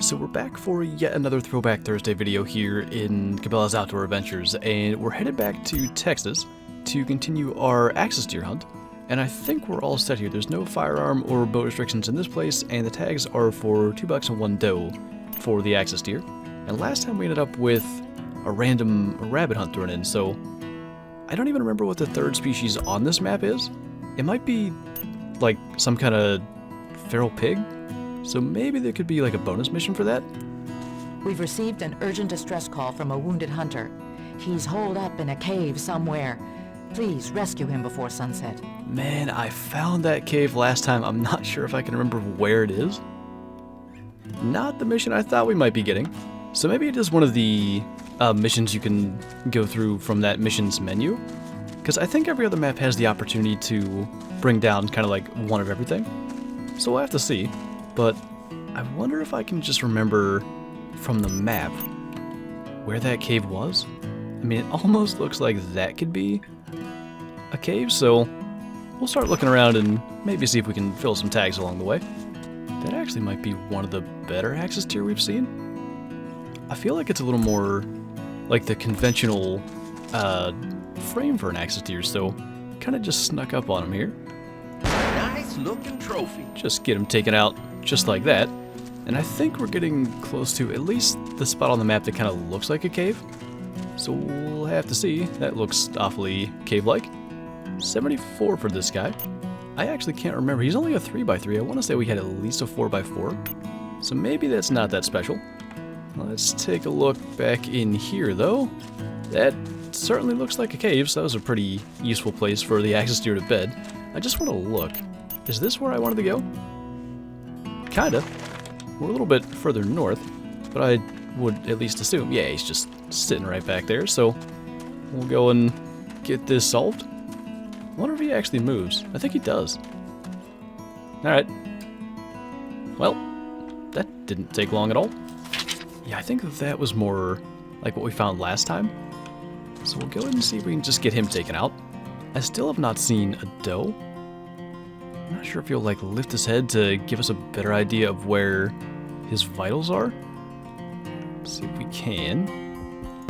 So we're back for yet another Throwback Thursday video here in Cabela's Outdoor Adventures, and we're headed back to Texas to continue our axis deer hunt. And I think we're all set here. There's no firearm or bow restrictions in this place, and the tags are for $2 and 1 doe for the axis deer. And last time we ended up with a random rabbit hunt thrown in, so I don't even remember what the third species on this map is. It might be like some kind of feral pig. So maybe there could be like a bonus mission for that? We've received an urgent distress call from a wounded hunter. He's holed up in a cave somewhere. Please rescue him before sunset. Man, I found that cave last time. I'm not sure if I can remember where it is. Not the mission I thought we might be getting. So maybe it is one of the missions you can go through from that missions menu. Because I think every other map has the opportunity to bring down kind of like one of everything. So we'll have to see. But I wonder if I can just remember from the map where that cave was. I mean, it almost looks like that could be a cave, so we'll start looking around and maybe see if we can fill some tags along the way. That actually might be one of the better axis deer we've seen. I feel like it's a little more like the conventional frame for an axis deer, so kind of just snuck up on him here. Nice looking trophy. Just get him taken out just like that. And I think we're getting close to at least the spot on the map that kind of looks like a cave. So we'll have to see. That looks awfully cave-like. 74 for this guy. I actually can't remember. He's only a 3x3. I want to say we had at least a 4x4. So maybe that's not that special. Let's take a look back in here, though. That certainly looks like a cave, so that was a pretty useful place for the axis deer to bed. I just want to look. Is this where I wanted to go? Kinda. We're a little bit further north, but I would at least assume, yeah, he's just sitting right back there, so we'll go and get this solved. I wonder if he actually moves. I think he does. Alright. Well, that didn't take long at all. Yeah, I think that was more like what we found last time. So we'll go ahead and see if we can just get him taken out. I still have not seen a doe. I'm not sure if he'll like lift his head to give us a better idea of where his vitals are. Let's see if we can.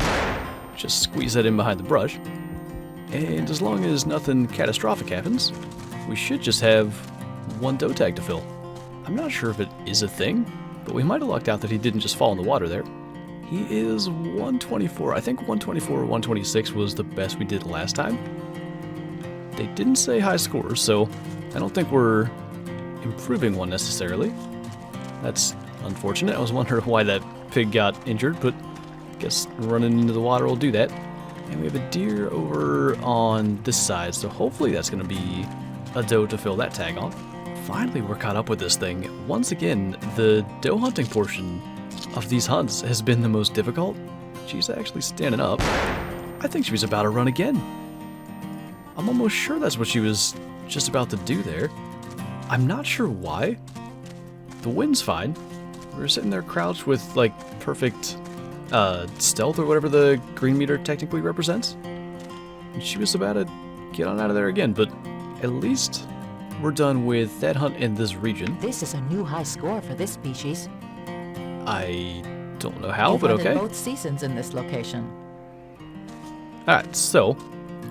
Just squeeze that in behind the brush. And as long as nothing catastrophic happens, we should just have one doe tag to fill. I'm not sure if it is a thing, but we might have lucked out that he didn't just fall in the water there. He is 124. I think 124 or 126 was the best we did last time. They didn't say high scores, so I don't think we're improving one necessarily. That's unfortunate. I was wondering why that pig got injured, but I guess running into the water will do that. And we have a deer over on this side, so hopefully that's going to be a doe to fill that tag on. Finally, we're caught up with this thing. Once again, the doe hunting portion of these hunts has been the most difficult. She's actually standing up. I think she was about to run again. I'm almost sure that's what she was just about to do there. I'm not sure why. The wind's fine. We're sitting there crouched with like perfect stealth or whatever the green meter technically represents. And she was about to get on out of there again, but at least we're done with that hunt in this region. This is a new high score for this species. I don't know how, You've but hunted okay. both seasons in this location. Alright, so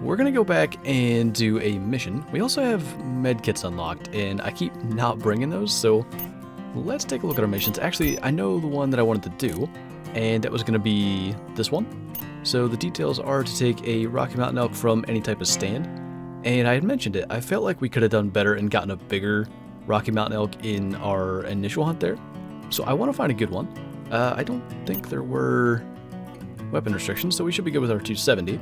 we're going to go back and do a mission. We also have medkits unlocked, and I keep not bringing those, so let's take a look at our missions. Actually, I know the one that I wanted to do, and that was going to be this one. So the details are to take a Rocky Mountain elk from any type of stand, and I had mentioned it. I felt like we could have done better and gotten a bigger Rocky Mountain elk in our initial hunt there, so I want to find a good one. I don't think there were weapon restrictions, so we should be good with our 270.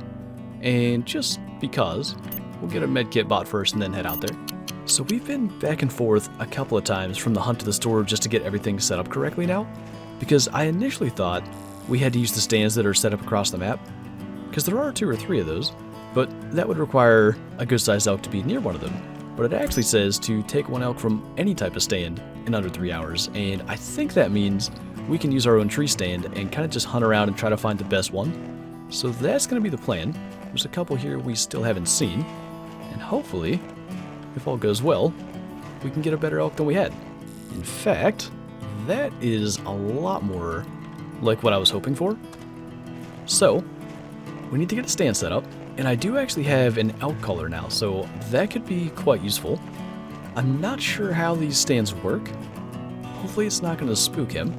And just because, we'll get a medkit bought first and then head out there. So we've been back and forth a couple of times from the hunt to the store just to get everything set up correctly now. Because I initially thought we had to use the stands that are set up across the map. Because there are 2 or 3 of those, but that would require a good sized elk to be near one of them. But it actually says to take one elk from any type of stand in under 3 hours. And I think that means we can use our own tree stand and kind of just hunt around and try to find the best one. So that's going to be the plan. There's a couple here we still haven't seen, and hopefully, if all goes well, we can get a better elk than we had. In fact, that is a lot more like what I was hoping for. So, we need to get a stand set up, and I do actually have an elk collar now, so that could be quite useful. I'm not sure how these stands work. Hopefully it's not going to spook him,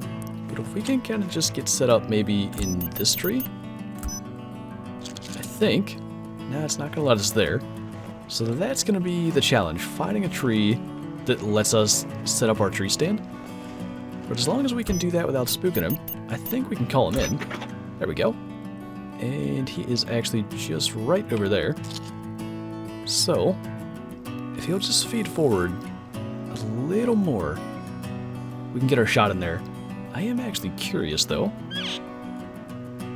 but if we can kind of just get set up maybe in this tree, I think. No, it's not going to let us there. So that's going to be the challenge, finding a tree that lets us set up our tree stand. But as long as we can do that without spooking him, I think we can call him in. There we go. And he is actually just right over there. So, if he'll just feed forward a little more, we can get our shot in there. I am actually curious, though,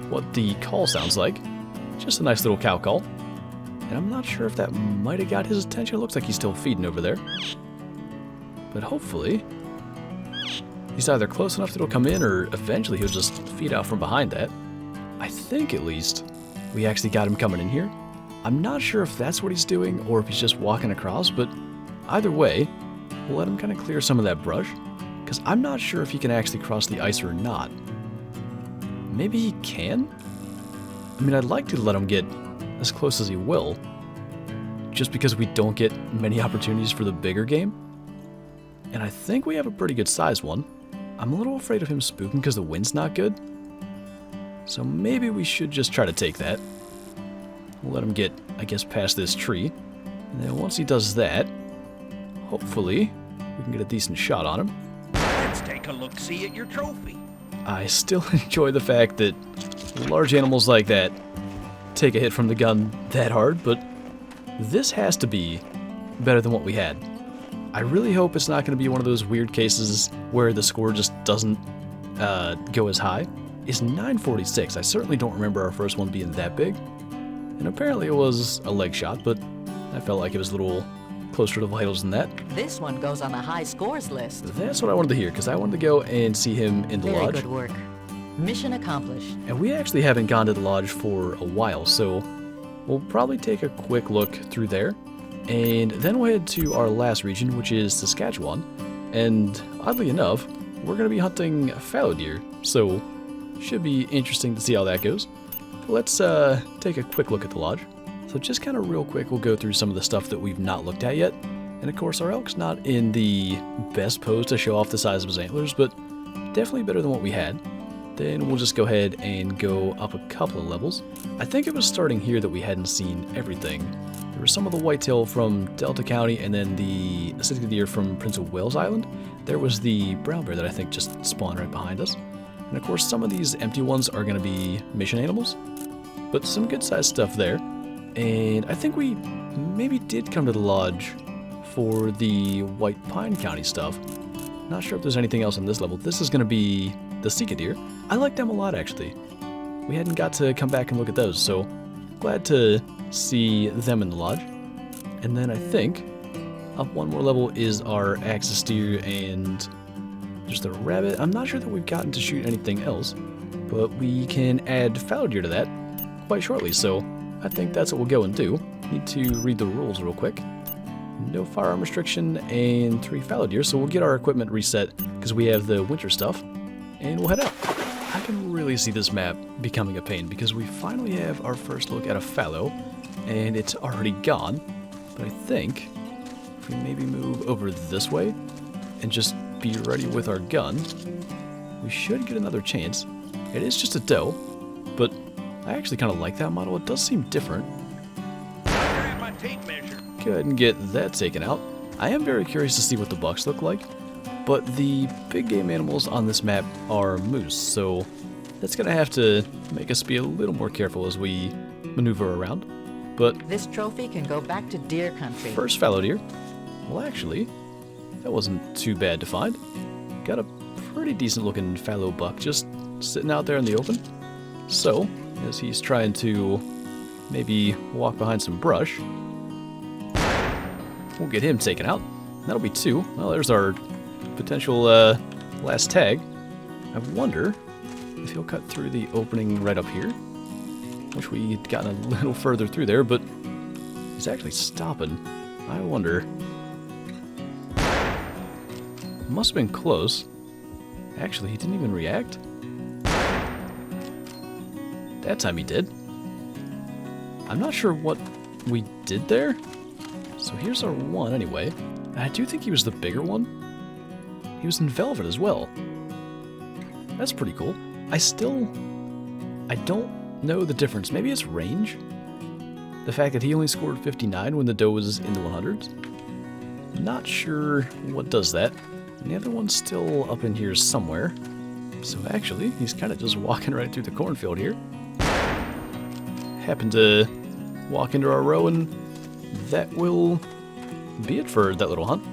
what the call sounds like. Just a nice little cow call. And I'm not sure if that might have got his attention. It looks like he's still feeding over there. But hopefully, he's either close enough that he'll come in, or eventually he'll just feed out from behind that. I think, at least, we actually got him coming in here. I'm not sure if that's what he's doing, or if he's just walking across, but either way, we'll let him kind of clear some of that brush, because I'm not sure if he can actually cross the ice or not. Maybe he can? I mean, I'd like to let him get as close as he will, just because we don't get many opportunities for the bigger game. And I think we have a pretty good sized one. I'm a little afraid of him spooking because the wind's not good. So maybe we should just try to take that. We'll let him get, I guess, past this tree. And then once he does that, hopefully we can get a decent shot on him. Let's take a look-see at your trophy. I still enjoy the fact that large animals like that take a hit from the gun that hard, but this has to be better than what we had. I really hope it's not going to be one of those weird cases where the score just doesn't go as high. It's 946. I certainly don't remember our first one being that big. And apparently it was a leg shot, but I felt like it was a little closer to vitals than that. This one goes on the high scores list. That's what I wanted to hear, because I wanted to go and see him in the Very lodge. good work. Mission accomplished. And we actually haven't gone to the lodge for a while, so we'll probably take a quick look through there. And then we'll head to our last region, which is Saskatchewan. And oddly enough, we're going to be hunting fallow deer, so should be interesting to see how that goes. But let's take a quick look at the lodge. So just kind of real quick, we'll go through some of the stuff that we've not looked at yet. And of course, our elk's not in the best pose to show off the size of his antlers, but definitely better than what we had. Then we'll just go ahead and go up a couple of levels. I think it was starting here that we hadn't seen everything. There was some of the whitetail from Delta County, and then the acidic deer from Prince of Wales Island. There was the brown bear that I think just spawned right behind us. And of course, some of these empty ones are going to be mission animals, but some good sized stuff there. And I think we maybe did come to the lodge for the White Pine County stuff. Not sure if there's anything else on this level. This is going to be the Sika deer. I like them a lot, actually. We hadn't got to come back and look at those, so glad to see them in the lodge. And then I think up one more level is our axis deer and just a rabbit. I'm not sure that we've gotten to shoot anything else, but we can add fallow deer to that quite shortly, so I think that's what we'll go and do. Need to read the rules real quick. No firearm restriction and 3 fallow deer, so we'll get our equipment reset because we have the winter stuff, and we'll head out. I can really see this map becoming a pain because we finally have our first look at a fallow, and it's already gone. But I think if we maybe move over this way and just be ready with our gun, we should get another chance. It is just a doe, but I actually kind of like that model. It does seem different. Grab my tape measure. Go ahead and get that taken out. I am very curious to see what the bucks look like, but the big game animals on this map are moose, so that's going to have to make us be a little more careful as we maneuver around. But This trophy can go back to deer country. first fallow deer. Well, actually, that wasn't too bad to find. Got a pretty decent looking fallow buck just sitting out there in the open. So, as he's trying to maybe walk behind some brush, we'll get him taken out. That'll be 2. Well, there's our potential last tag. I wonder if he'll cut through the opening right up here. Wish we'd gotten a little further through there, but he's actually stopping. I wonder. Must have been close. Actually, he didn't even react. That time he did. I'm not sure what we did there. So here's our one anyway. And I do think he was the bigger one. He was in velvet as well. That's pretty cool. I don't know the difference. Maybe it's range? The fact that he only scored 59 when the doe was in the 100s? Not sure what does that. And the other one's still up in here somewhere. So actually, he's kind of just walking right through the cornfield here. Happened to walk into our row, and that will be it for that little hunt.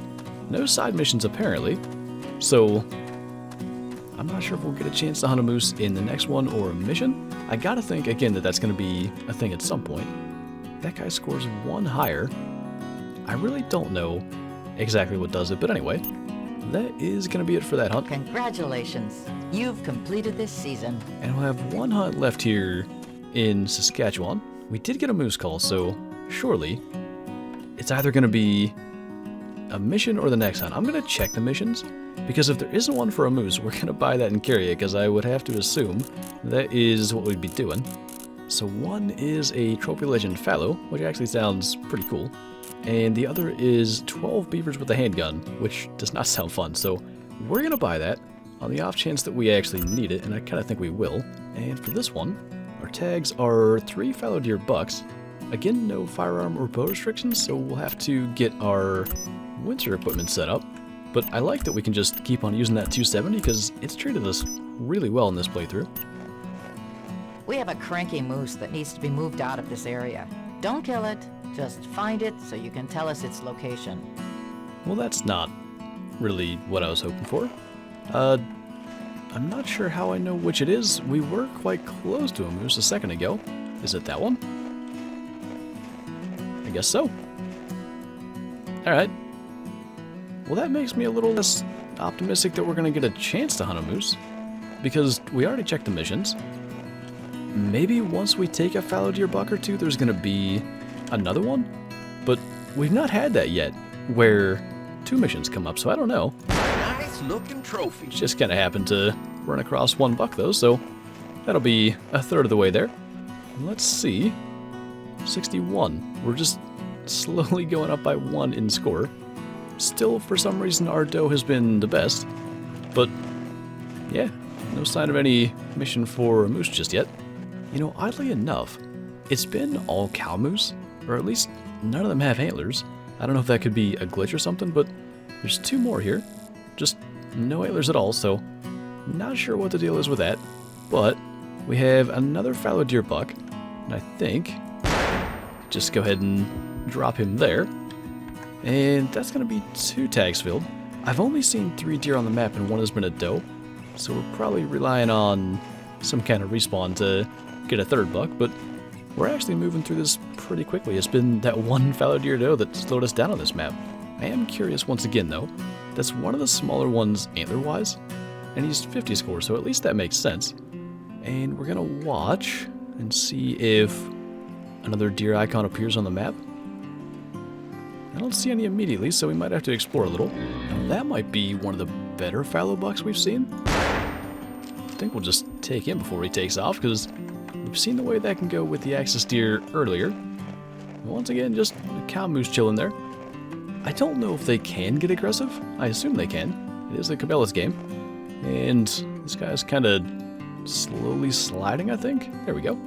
No side missions apparently, so I'm not sure if we'll get a chance to hunt a moose in the next one or a mission. I gotta think again that that's gonna be a thing at some point. That guy scores one higher. I really don't know exactly what does it, but anyway, that is gonna be it for that hunt. Congratulations. You've completed this season. And we'll have one hunt left here in Saskatchewan. We did get a moose call, so surely it's either going to be a mission or the next hunt. I'm going to check the missions, because if there isn't one for a moose, we're going to buy that and carry it, because I would have to assume that is what we'd be doing. So one is a Trophy Legend Fallow, which actually sounds pretty cool, and the other is 12 beavers with a handgun, which does not sound fun, so we're going to buy that on the off chance that we actually need it, and I kind of think we will. And for this one, our tags are 3 fallow deer bucks. Again, no firearm or bow restrictions, so we'll have to get our winter equipment set up. But I like that we can just keep on using that 270 because it's treated us really well in this playthrough. We have a cranky moose that needs to be moved out of this area. Don't kill it, just find it so you can tell us its location. Well, that's not really what I was hoping for. I'm not sure how I know which it is. We were quite close to a moose a second ago. Is it that one? I guess so. Alright. Well, that makes me a little less optimistic that we're going to get a chance to hunt a moose, because we already checked the missions. Maybe once we take a fallow deer buck or two, there's going to be another one? But we've not had that yet, where 2 missions come up, so I don't know. Nice looking trophy. Just kind of happened to run across 1 buck though, so that'll be a third of the way there. Let's see. 61. We're just slowly going up by 1 in score. Still, for some reason, our doe has been the best. But, yeah, no sign of any mission for a moose just yet. You know, oddly enough, it's been all cow moose, or at least none of them have antlers. I don't know if that could be a glitch or something, but there's 2 more here. Just no antlers at all, so not sure what the deal is with that. But we have another fallow deer buck, and I think just go ahead and drop him there. And that's going to be 2 tags filled. I've only seen 3 deer on the map, and 1 has been a doe, so we're probably relying on some kind of respawn to get a 3rd buck, but we're actually moving through this pretty quickly. It's been that 1 fallow deer doe that slowed us down on this map. I am curious once again though, that's one of the smaller ones antler-wise, and he's 50 score, so at least that makes sense. And we're gonna watch and see if another deer icon appears on the map. I don't see any immediately, so we might have to explore a little. Now that might be one of the better fallow bucks we've seen. I think we'll just take him before he takes off, because we've seen the way that can go with the axis deer earlier. Once again, just a cow moose chilling there. I don't know if they can get aggressive. I assume they can. It is the Cabela's game. And this guy's kind of slowly sliding, I think. There we go.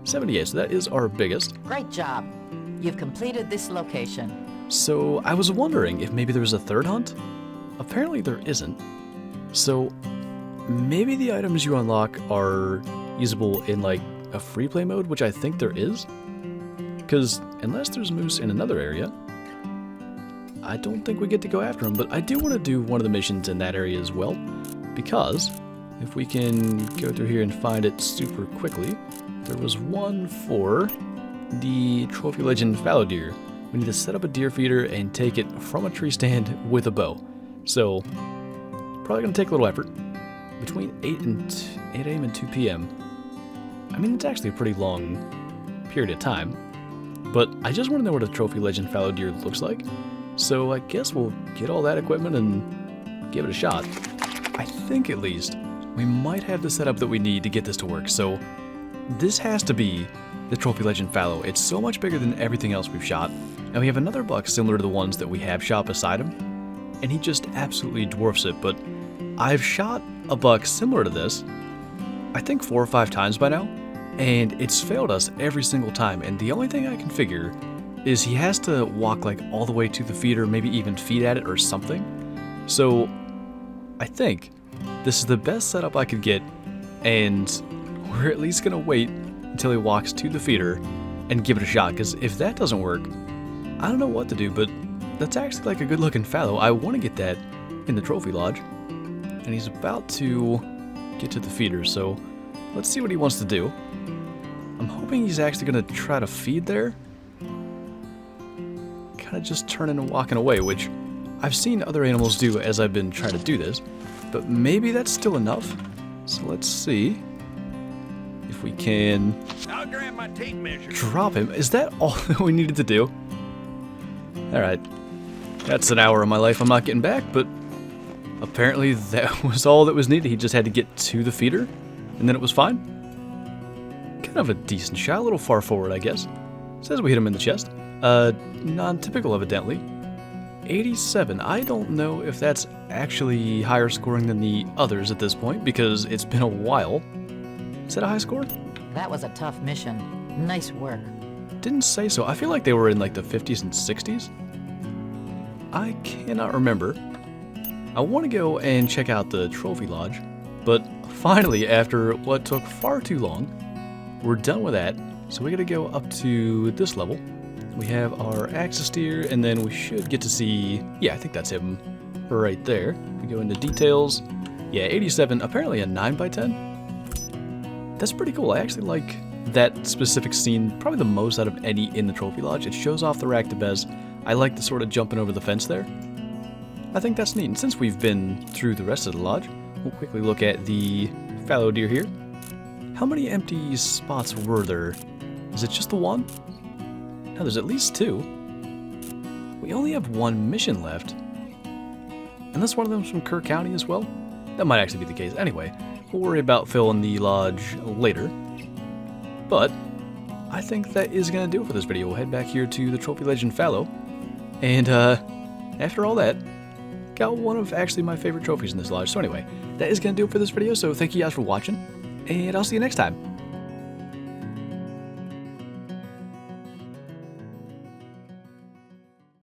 78, so that is our biggest. Great job. You've completed this location. So I was wondering if maybe there was a 3rd hunt. Apparently there isn't. So maybe the items you unlock are usable in like a free play mode, which I think there is. Because unless there's moose in another area, I don't think we get to go after them. But I do want to do one of the missions in that area as well, because if we can go through here and find it super quickly, there was one for the Trophy Legend Fallow Deer. We need to set up a deer feeder and take it from a tree stand with a bow. So, probably going to take a little effort. Between 8 a.m. and 2 p.m. I mean, it's actually a pretty long period of time. But I just want to know what a Trophy Legend Fallow Deer looks like. So I guess we'll get all that equipment and give it a shot. I think at least we might have the setup that we need to get this to work. So this has to be the Trophy Legend Fallow. It's so much bigger than everything else we've shot. And we have another buck similar to the ones that we have shot beside him. And he just absolutely dwarfs it. But I've shot a buck similar to this, I think 4 or 5 times by now. And it's failed us every single time. And the only thing I can figure is he has to walk like all the way to the feeder, maybe even feed at it or something. So I think this is the best setup I could get, and we're at least gonna wait until he walks to the feeder and give it a shot, because if that doesn't work, I don't know what to do. But that's actually like a good looking fallow. I want to get that in the trophy lodge, and he's about to get to the feeder, so let's see what he wants to do. I'm hoping he's actually gonna try to feed there, kind of just turning and walking away, which I've seen other animals do as I've been trying to do this, but maybe that's still enough. So let's see if we can I'll grab my tape measure. drop him. Is that all that we needed to do? Alright, that's an hour of my life I'm not getting back, but apparently that was all that was needed. He just had to get to the feeder, and then it was fine. Kind of a decent shot, a little far forward, I guess. Says we hit him in the chest. Non-typical evidently. 87. I don't know if that's actually higher scoring than the others at this point, because it's been a while. Is that a high score? That was a tough mission. Nice work. Didn't say so. I feel like they were in like the 50s and 60s. I cannot remember. I want to go and check out the trophy lodge, but finally, after what took far too long, we're done with that. So we gotta go up to this level. We have our axis steer, and then we should get to see, yeah, I think that's him right there. We go into details. Yeah, 87, apparently a 9x10. That's pretty cool. I actually like that specific scene probably the most out of any in the trophy lodge. It shows off the rack the best. I like the sort of jumping over the fence there. I think that's neat. And since we've been through the rest of the lodge, we'll quickly look at the fallow deer here. How many empty spots were there? Is it just the one? No, there's at least 2. We only have 1 mission left. Unless one of them's from Kerr County as well? That might actually be the case. Anyway, we'll worry about filling the lodge later. But I think that is going to do it for this video. We'll head back here to the Trophy Legend Fallow. And after all that, got one of actually my favorite trophies in this lodge. So anyway, that is going to do it for this video. So thank you guys for watching, and I'll see you next time.